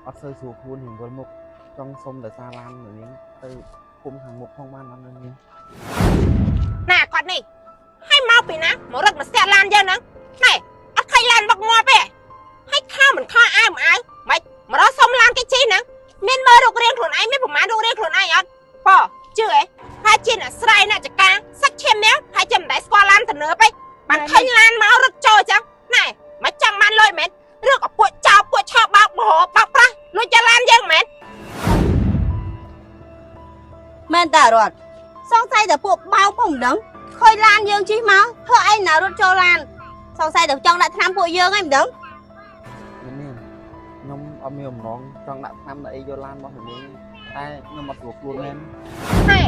អត់សូវស្រួលខ្លួនរៀងវិលមុខចង់សុំដោយសារឡាននៅនាងទៅគុំខាងមុខផងបានអត់នៅនាងណាគាត់នេះឲ្យមកពីណាមករត់មកស្ទះឡានយើងហ្នឹងណែអត់ឃើញឡានមកងាប់ទេឲ្យខំមិនខំអើមិនមករកសុំឡានគេជិះហ្នឹងមានមើលរូបរាងខ្លួនឯងមានប្រមាណរូបរាងខ្លួនឯងអត់ប៉ជឿហ៎ហើយជាអ្នកស្រ័យអ្នកចកាសាច់ឈាមនេះហើយចាំមិនដែលស្គាល់ឡានទៅនើបទេបានឃើញឡានមករត់ចូលអញ្ចឹងណែមកចង់បានលុយមែនឬក៏ពួកចោលពួកឆោបោកមហោបោកប្រាស់លុយចាឡានយើងមែនតារត់សង្ស័យតែពួកបោកផងមិនដឹងឃើញឡានយើងជិះមកធ្វើអីណារត់ចូលឡានសង្ស័យតែចង់ដាក់ថ្នាំពួកយើងហ្នឹងមិនដឹងនាងខ្ញុំអត់មានបំណងចង់ដាក់ថ្នាំដាក់អីយកឡានរបស់នាងតែខ្ញុំអត់ស្រួលខ្លួនមែនហេនិ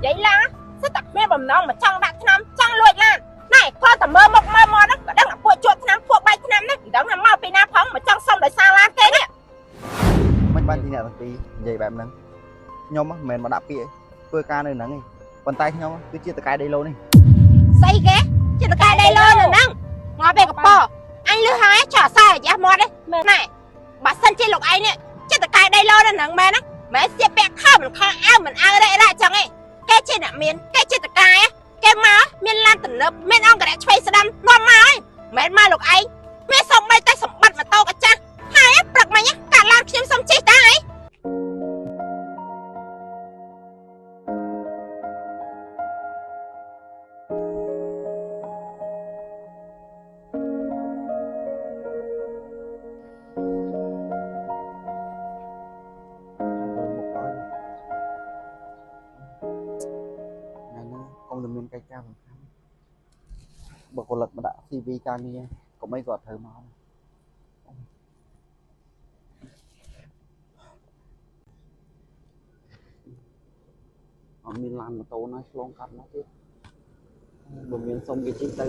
យាយឡាសិតតែមានបំណងមកចង់ដាក់ថ្នាំចង់លួចឡានណែគាត់តែមើលមកហ្នឹងក៏ដឹងថាពួកជួតថ្នាំពួកបាយថ្នាំហ្នឹងមិនដឹងថាមកពីណាផងមកចង់សុំដោយសារឡានគេនេះមិនបានទីអ្នកទាំងពីរនិយាយបែបហ្នឹងខ្ញុំមិនមែនមកដាក់ពាក្យធ្វើការនៅហ្នឹងទេប៉ុន្តែខ្ញុំគឺជាតកែដីឡូនេះស្អីគេជាតកែដីឡូនៅហ្នឹងងាប់ពេលកប៉ោអញលឺហើយចោះសារយ៉ាស់មាត់ទេណែបើសិនជាលោកឯងនេះជាតកែដីឡូនៅហ្នឹងមែនណាមែនជាពាក់ខោមិនខោអើមិនអើរ៉េរ៉ាចឹងឯងគេជាអ្នកមានគេជាតកែគេមកមានឡានទំនើបមានអង្គរៈឆ្វេងស្ដាំនាំមកហើយមិនមកលោកឯងមានសំបីតែសម្បត្តិម៉ូតូកាចាស់ហើយព្រឹកមិញកាត់ឡានខ្ញុំសុំជិះតាឯងកិច្ចការសំខាន់បុគ្គលិកមកដាក់ CV ការងារកុំអីគាត់ត្រូវមកអត់មានឡានម៉ូតូណាឆ្លងកាត់មកទៀតបើមានសុំគេជិះទៅ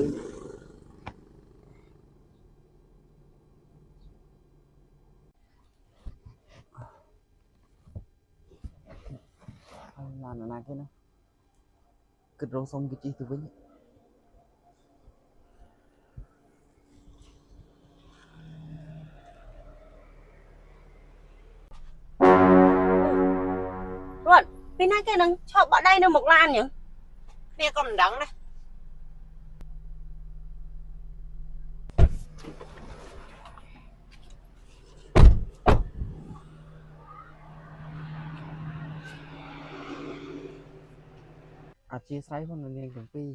ឡានណាគេណាគិតរកសុំគេជិះទៅវិញរត់ពីណាគេនឹងឈប់បាក់ដៃនៅមុខឡានអញ្ចឹងគ្នាក៏មិនដឹងដែរអធិស្ឋានផងនៅនាងទាំងពីរ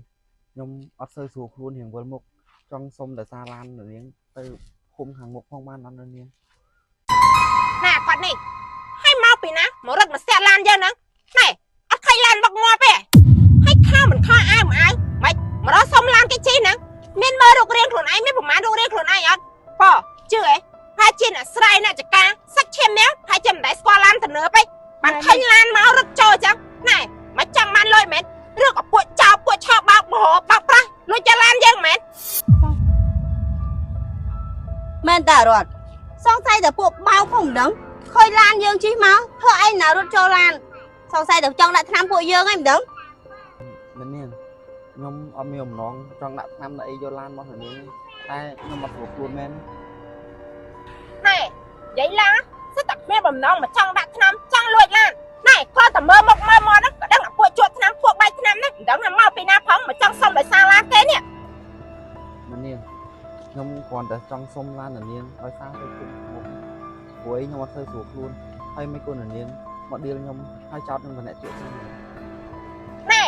ខ្ញុំអត់សូវស្រួលខ្លួនរៀងវិលមុខចង់សុំដោយសារឡាននៅនាងទៅគុំខាងមុខផងបានអត់នៅនាងណាគាត់នេះឲ្យមកពីណាមករត់មកស្ទះឡានយើងហ្នឹងណែអត់ឃើញឡានមកងាប់ទេឲ្យខំមិនខំអើមិនមករកសុំឡានគេជិះហ្នឹងមានមើលរូបរាងខ្លួនឯងមានប្រមាណរូបរាងខ្លួនឯងអត់ប៉ជឿហ៎ហើយជាអ្នកស្រ័យអ្នកចកាសាច់ឈាមនេះហើយចាំមិនដែលស្គាល់ឡានទៅនើបទេបានឃើញឡានមករត់ចូលអញ្ចឹងណែមកចង់បានលុយមែនឬក៏ពួកចោលពួកឆោបោកមហោបោកប្រាស់លួចចាឡានយើងមែនតារត់សង្ស័យតែពួកបោកផងមិនដឹងឃើញឡានយើងជិះមកធ្វើអីណារត់ចូលឡានសង្ស័យតែចង់ដាក់ថ្នាំពួកយើងហ្នឹងមិនដឹងនាងខ្ញុំអត់មានបំណងចង់ដាក់ថ្នាំដាក់អីយកឡានរបស់នាងតែខ្ញុំអត់ស្រួលខ្លួនមែនណែនិយាយឡាសិតតែមានបំណងមកចង់ដាក់ថ្នាំចង់លួចឡានណែគាត់តែមើលមកហ្នឹងក៏ដឹងថាពួកជួតថ្នាំពួកបាយថ្នាំហ្នឹងមិនដឹងថាមកពីណាផងមកចង់សុំដោយសារឡានគេនេះនាងខ្ញុំគ្រាន់តែចង់សុំឡាននាងដោយសារទៅគុំមុខព្រោះខ្ញុំអត់សូវស្រួលខ្លួនហើយមិនគុណនាងមកឌីលខ្ញុំហើយចោតនឹងម្នាក់ទៀតហ្នឹងណែ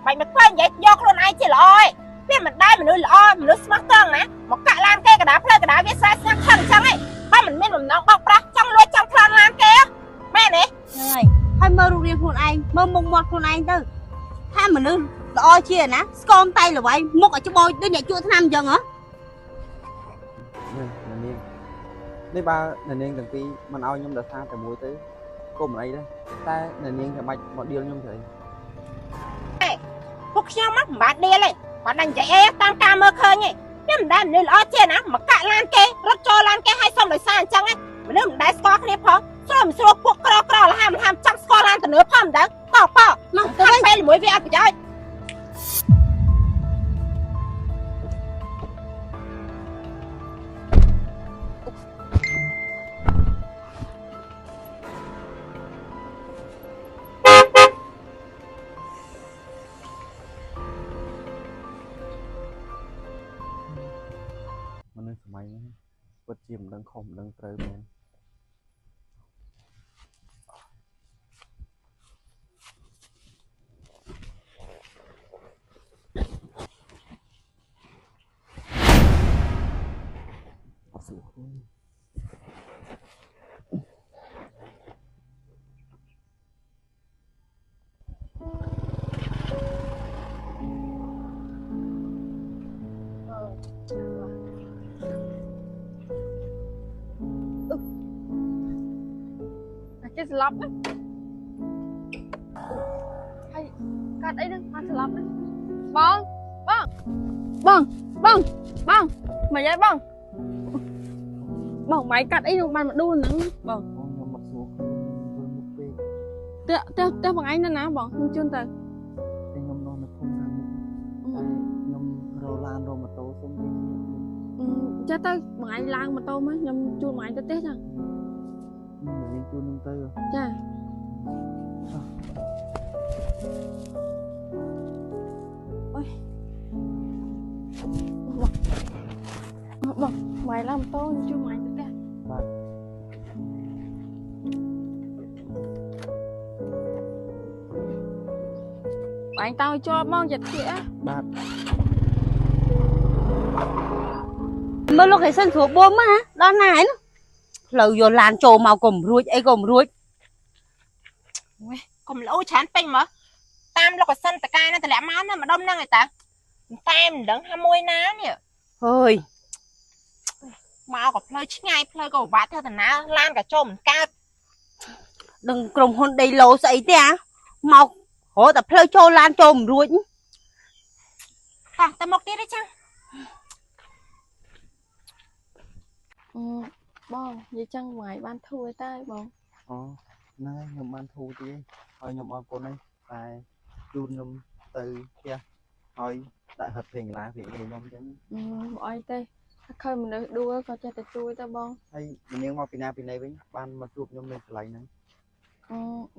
បាច់មកខ្លាចនិយាយយកខ្លួនឯងជាល្អឯងវាមិនដែលមនុស្សល្អមនុស្សស្មោះត្រង់ណាមកកាក់ឡានគេកដាផ្លូវកដាវាស្រែស្ងាត់ខឹងអញ្ចឹងឯងបើមិនមានបំណងបោកប្រាស់ចង់លួចចង់ប្លន់ឡានគេមែនទេហ្នឹងហើយមើលរូបរាងខ្លួនឯងមើលមុខមាត់ខ្លួនឯងទៅថាមនុស្សល្អជាណាស្គមតៃល្វៃមុខឲ្យច្បោចដូចអ្នកជក់ថ្នាំអញ្ចឹងហ៎នេះបើនាងទាំងពីរមិនឲ្យខ្ញុំដល់សារតែមួយទៅក៏មិនអីដែរតែនាងចាំបាច់មកឌីលខ្ញុំទៅពួកខ្ញុំមិនបាត់ឌីលទេគាត់នឹងនិយាយអីតាមការមើលឃើញឯងវាមិនដែលមនុស្សល្អជាណាមកកាក់ឡានគេរត់ចូលឡានគេឲ្យសុំដោយសារអញ្ចឹងមនុស្សមិនដែលស្គាល់គ្នាផងស្រួលមិនស្រួលពួកក្រលហាមចង់ស្គាល់ឡានទៅនឿផងមិនដឹងប៉មកទៅពេលជាមួយវាអត់ប្រយោជន៍ ដឹងខុសមិនដឹងត្រូវមែនអត់ស្រួលខ្លួន គេស្លាប់ហ្នឹងហើយកាត់អីហ្នឹងបានស្លាប់ហ្នឹងបងមិនអីបងម៉ៃកាត់អីនោះបានមកដួលហ្នឹងបង ខ្ញុំមកសួរខ្លួនមុខពេក ផ្ទះបងឯងនៅណាបងខ្ញុំជូនទៅ ខ្ញុំនៅភូមិណាមួយខ្ញុំរឡានរម៉ូតូសុំវិញ ចេះទៅបងឯងឡើងម៉ូតូមកខ្ញុំជូនបងឯងទៅទេចឹង ខ្ញុំជូននឹងទៅ ចាអូយបងម៉ៃឡើងម៉ូតូខ្ញុំជូនបងឯងទៅទេ បាទ បងឯងតើឲ្យជាប់មកចិត្តទៀត បាទ មើល location ស្រួលបួមណាដល់ណាហ្នឹងផ្លូវយកឡានចូលមកក៏មិនរួចអីក៏មិនរួច កុំលោច្រើនពេញមកតាមលោកសិនតកាយនឹងតម្លាក់មកណាម្ដុំហ្នឹងឯតាតែមិនដឹងថាមួយណានេះ អើយ មកក៏ផ្លូវឆ្ងាយផ្លូវក៏ពិបាកធ្វើតាណាឡានក៏ចូលមិនកើត ដឹងក្រុមហ៊ុនដីឡូស្អីទេអាមករកតែផ្លូវចូលឡានចូលមិនរួច តែមកទៀតទេចា បងនិយាយចឹងបងឯងបានធូរតែបង អូណែខ្ញុំបានធូរទៀតហើយខ្ញុំអរគុណហើយតែជូនខ្ញុំទៅផ្ទះហើយដាក់ហិតពេញឡាពីខ្ញុំអញ្ចឹង បងអីទេឃើញមនុស្សដួលក៏ចេះតែជួយទៅបង ហើយនាងមកពីណាពីណីវិញបានមកជួបខ្ញុំនៅកន្លែងហ្នឹង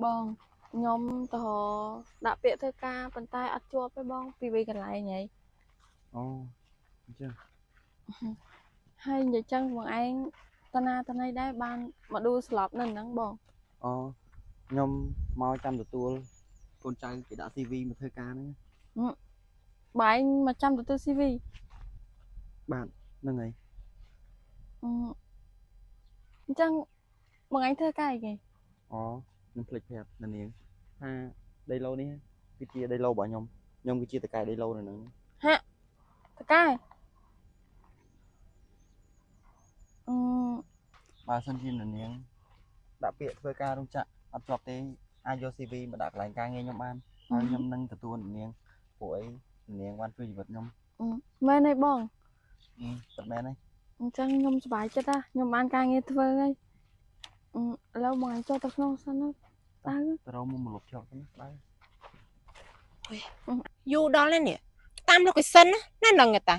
បងខ្ញុំទៅដាក់ពាក្យធ្វើការប៉ុន្តែអត់ជាប់ទេបងពីវិញកន្លែងហី អូអញ្ចឹង ហើយនិយាយចឹងបងឯងតាណាតាណៃដែរបានមកដួលស្លាប់នៅហ្នឹងបង អូខ្ញុំមកចាំទទួលកូនចៅគេដាក់ CV មកធ្វើការហ្នឹង បងឯងមកចាំទទួល CV បាទហ្នឹងហើយ អញ្ចឹងបងឯងធ្វើការអីគេ អូខ្ញុំភ្លេចប្រាប់នាងថាដីឡូនេះគឺជាដីឡូរបស់ខ្ញុំគឺជាតកែដីឡូនៅហ្នឹង តកែបើសិនជានាងដាក់ពាក្យធ្វើការរោងចក្រអត់ជាប់ទេអាចយក CV មកដាក់កន្លែងការងារខ្ញុំបានហើយខ្ញុំនឹងទទួលនាងពួកអីនាងបានជួយជីវិតខ្ញុំ មែនទេបង ពិតមែនទេ អញ្ចឹងខ្ញុំសប្បាយចិត្តណាខ្ញុំបានការងារធ្វើហើយឥឡូវបងឯងចូលទៅក្នុងសិនទៅ ទៅរកមកលុបជាប់ទៅបើ យូរដល់ហើយនេះតាមលោកសិនណានឹងតា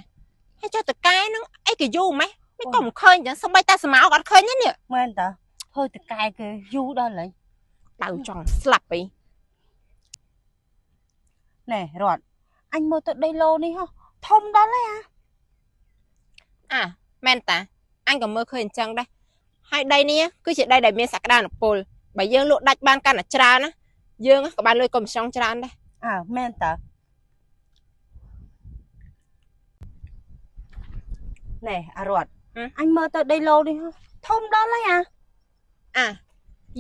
ហើយចុះតកាយហ្នឹងអីក៏យូរម៉េចមិនក៏មិនឃើញអញ្ចឹងសំបីតាស្មៅក៏អត់ឃើញទេនេះ មែនតើធ្វើតកែគេយូរដល់ហើយ ដៅចង់ស្លាប់អី ណែរត់អញមើលទៅដីឡូនេះហ៎ធំដល់ហើយអា មែនតាអញក៏មើលឃើញអញ្ចឹងដែរហើយដីនេះគឺជាដីដែលមានសក្តានុពលបើយើងលក់ដាច់បានកាន់តែច្រើនណាយើងក៏បានលុយកុំសងច្រើនដែរ មែនតើណែអារត់អញមើលទៅដីឡូនេះហ៎ធំដល់ហើយ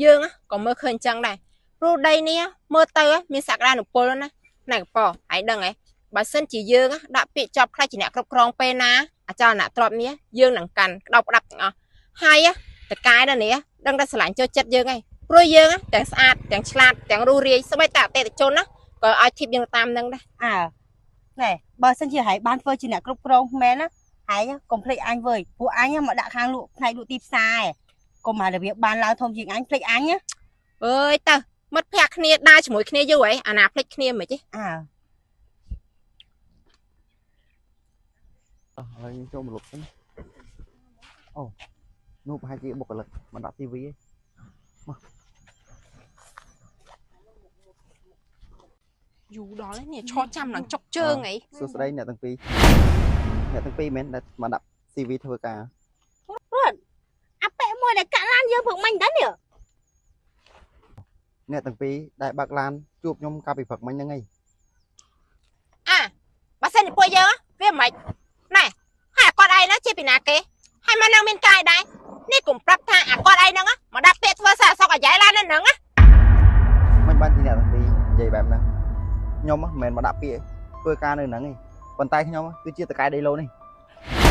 យើងក៏មើលឃើញអញ្ចឹងដែរព្រោះដីនេះមើលទៅមានសក្តានុពលណាណែកប៉ហើយដឹងហ៎បើសិនជាយើងដាក់ពាក្យចប់ខ្លាចជាអ្នកគ្រប់គ្រងពេលណាអាចរណៈទ្របនេះយើងនឹងកាន់ក្តោបក្តាប់ទាំងអស់ហើយតកែដល់នេះដឹងតែស្រឡាញ់ចូលចិត្តយើងហើយព្រោះយើងទាំងស្អាតទាំងឆ្លាតទាំងរស់រាយស្បែកតាអតិថិជនណាក៏ឲ្យធីបយើងតាមនឹងដែរ ណែបើសិនជាហែងបានធ្វើជាអ្នកគ្រប់គ្រងមែនណាហែងកុំភ្លេចអញវើយពួកអញមកដាក់ខាងលក់ផ្នែកលក់ទីផ្សារកុំឲ្យរបៀបបានឡើងធំជាងអញភ្លេចអញណា អើយតើមិត្តភក្តិគ្នាដើរជាមួយគ្នាយូរហីអាណាភ្លេចគ្នាមិនទេ ហើយចូលមកលុបទៅអូនោះប្រហែលជាបុគ្គលិកមកដាក់ CV ឯង យូរដល់ហើយនេះឈរចាំនឹងចុកជើងអី សួស្ដីអ្នកទាំងពីរមែនដែលមកដាក់ CV ធ្វើការ រត់ មួយដែលកាក់ឡានយើងព្រឹកមិញដែរនេះ អ្នកទាំងពីរដែលបើកឡានជួបខ្ញុំកាលពីព្រឹកមិញហ្នឹងឯង បើសិនជាពួកយើងវាមិនណែហើយគាត់ឯងហ្នឹងជាពីណាគេហើយមកនឹងមានកាយដែរនេះកុំប្រាប់ថាអាគាត់ឯងហ្នឹងមកដាក់ពាក្យធ្វើសារសក់អាយ៉ៃឡានហ្នឹងណា មិនបានជាអ្នកទាំងពីរនិយាយបែបហ្នឹងខ្ញុំមិនមែនមកដាក់ពាក្យធ្វើការនៅហ្នឹងទេប៉ុន្តែខ្ញុំគឺជាតកែដីឡូនេះ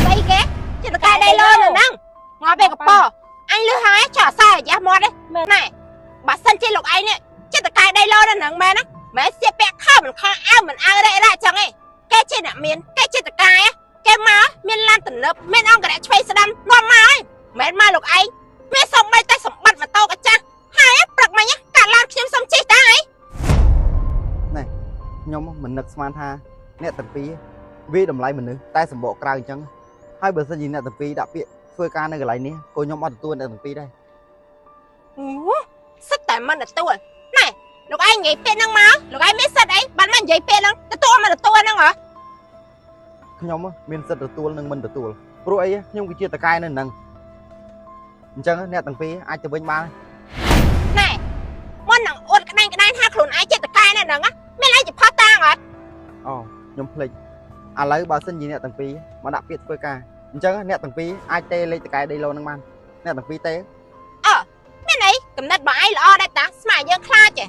ស្អីគេជាតកែដីឡូនៅហ្នឹងងាប់ពេលកប៉ោអញលឺហើយចោលសារអាយ៉ៃមាត់ទេណែបើសិនជាលោកឯងនេះជាតកែដីឡូនៅហ្នឹងមែនណាមែនស្ទាក់ពាក់ខោមិនខោអាវមិនអាវរ៉េរ៉ាចឹងឯងគេជាអ្នកមានគេជាតកែគេមកមានឡានទំនើបមានអង្គរៈឆ្វេងស្ដាំនាំមកហើយមិនមកលោកឯងមានសំបីតែសម្បត្តិម៉ូតូកាចាស់ហើយព្រឹកមិញកាត់ឡានខ្ញុំសុំជិះដែរឯង ខ្ញុំមិននឹកស្មានថាអ្នកទាំងពីរវាតម្លៃមនុស្សតែសម្បកក្រៅអញ្ចឹងហើយបើសិនជាអ្នកទាំងពីរដាក់ពាក្យធ្វើការនៅកន្លែងនេះក៏ខ្ញុំអត់ទទួលអ្នកទាំងពីរដែរ សិតតែមិនទទួលណែលោកឯងនិយាយពាក្យហ្នឹងមកលោកឯងមានសិតអីបានមកនិយាយពាក្យហ្នឹងទទួលមិនទទួលហ្នឹងហ៎ ខ្ញុំមានសិទ្ធិទទួលនិងមិនទទួលព្រោះអីខ្ញុំគឺជាតកែនៅហ្នឹងអញ្ចឹងអ្នកទាំងពីរអាចទៅវិញបាន ណែមុននឹងអួតក្តែងថាខ្លួនឯងជាតកែនៅហ្នឹងមានអីជាផុសតាងអត់ អូខ្ញុំភ្លេចឥឡូវបើសិនជាអ្នកទាំងពីរមកដាក់ពាក្យធ្វើការអញ្ចឹងអ្នកទាំងពីរអាចទេលេខតកែដីឡូហ្នឹងបានអ្នកទាំងពីរទេ មានអីកំណត់បងឯងល្អដែរតាស្មារយើងខ្លាចទេ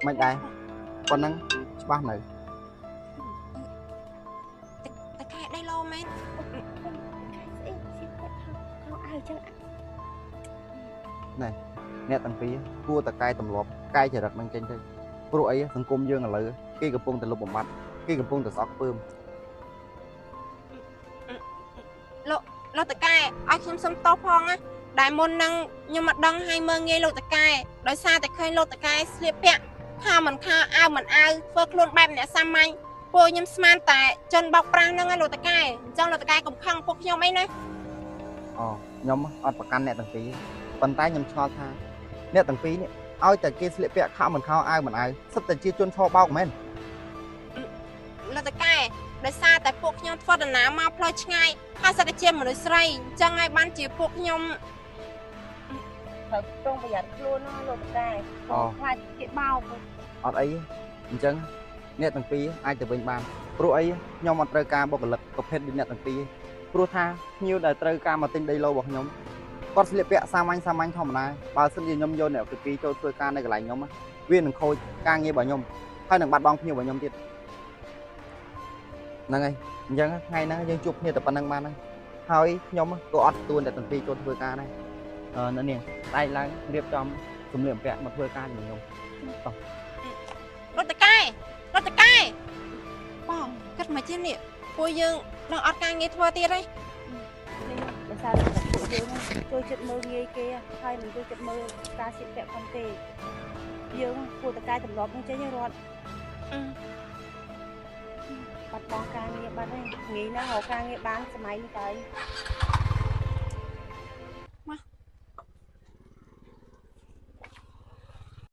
មិនដែរប៉ុណ្ណឹងច្បាស់នៅ តកែដីឡូមែន អ្នកទាំងពីរគួរតកែទម្លាប់កាយចរិតនឹងចេញទៅព្រោះអីសង្គមយើងឥឡូវគេកំពុងតែលុបបំបាត់គេកំពុងតែស្អប់ពើម លោកតកែឲ្យខ្ញុំសុំតោផងណាដែលមុននឹងខ្ញុំមកដឹងឲ្យមើងងាយលោកតកែដោយសារតែឃើញលោកតកែស្លៀកពាក់ខោមិនខោអាវមិនអាវធ្វើខ្លួនបែបអ្នកសាមញ្ញពួកខ្ញុំស្មានតែជនបោកប្រាស់ហ្នឹងឯងលោកតកែអញ្ចឹងលោកតកែកុំខឹងពួកខ្ញុំអីណា អូខ្ញុំអត់ប្រកាន់អ្នកទាំងពីរប៉ុន្តែខ្ញុំឆ្ងល់ថាអ្នកទាំងពីរនេះឲ្យតែគេស្លៀកពាក់ខោមិនខោអាវមិនអាវសិតតែជាជនឆោបោកមែន លោកតកែដោយសារតែពួកខ្ញុំធ្វើដំណើរមកផ្លូវឆ្ងាយហើយសិតតែជាមនុស្សស្រីអញ្ចឹងហើយបានជាពួកខ្ញុំ ត្រូវប្រុងប្រយ័ត្នខ្លួនណាលោកតកែខ្លាចគេបោក អត់អីអញ្ចឹងអ្នកទាំងពីរអាចទៅវិញបានព្រោះអីខ្ញុំអត់ត្រូវការបុគ្គលិកប្រភេទដូចអ្នកទាំងពីរព្រោះថាភ្ញៀវដែលត្រូវការមកទិញដីឡូរបស់ខ្ញុំគាត់ស្លៀកពាក់សាមញ្ញធម្មតាបើសិនជាខ្ញុំយកអ្នកទាំងពីរចូលធ្វើការនៅកន្លែងខ្ញុំវានឹងខូចការងាររបស់ខ្ញុំហើយនឹងបាត់បង់ភ្ញៀវរបស់ខ្ញុំទៀតហ្នឹងហើយអញ្ចឹងថ្ងៃហ្នឹងយើងជួបគ្នាតែប៉ុណ្្នឹងបានហើយហើយខ្ញុំក៏អត់ទទួលអ្នកទាំងពីរចូលធ្វើការដែរនៅនាងដៃឡើងរៀបចំសម្លៀកបំពាក់មកធ្វើការជាមួយខ្ញុំ លោកតកែបងគិតមកទៀតនេះពួកយើងនឹងអត់ការងារធ្វើទៀតទេ ដោយសារតែពួកយើងចូលចិត្តមើលងាយគេហើយមិនចូលចិត្តមើលការស្លៀកពាក់ផងទេយើងគួរតកែទម្លាប់នឹងចេញរត់បាត់បង់ការងារបាត់ហើយងាយណាស់រកការងារបានសម័យនេះទៅ